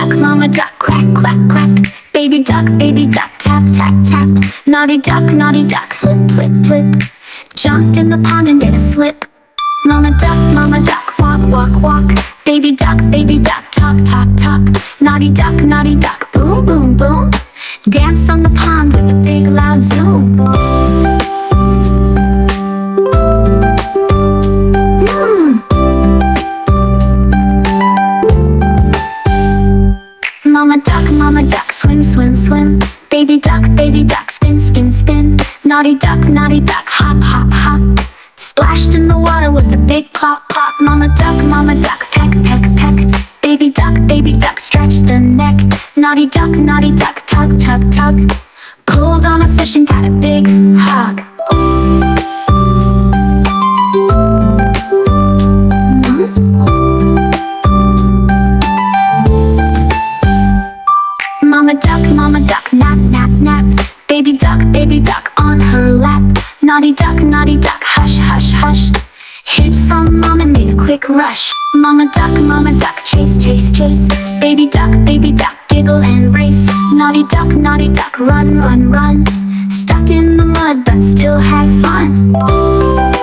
mama duck, quack, quack, quack. Baby duck, tap, tap, tap. Naughty duck, flip, flip, flip. Jumped in the pond and did a slip. Mama duck, walk, walk, walk. Baby duck, talk, talk, talk. Naughty duck, boom, boom, boom. Danced on the pond with a big loud zoom. Mama duck, swim, swim, swim. Baby duck, spin, spin, spin. Naughty duck, hop, hop, hop. Splashed in the water with a big plop, plop. Mama duck, peck, peck, peck. Baby duck, stretch the neck. Naughty duck, tug, tug, tug. Pulled on a fish and got a big hug. Mama duck, nap, nap, nap. Baby duck on her lap. Naughty duck, hush, hush, hush. Hid from mom and made a quick rush. Mama duck, chase, chase, chase. Baby duck, giggle and race. Naughty duck, run, run, run. Stuck in the mud but still had fun.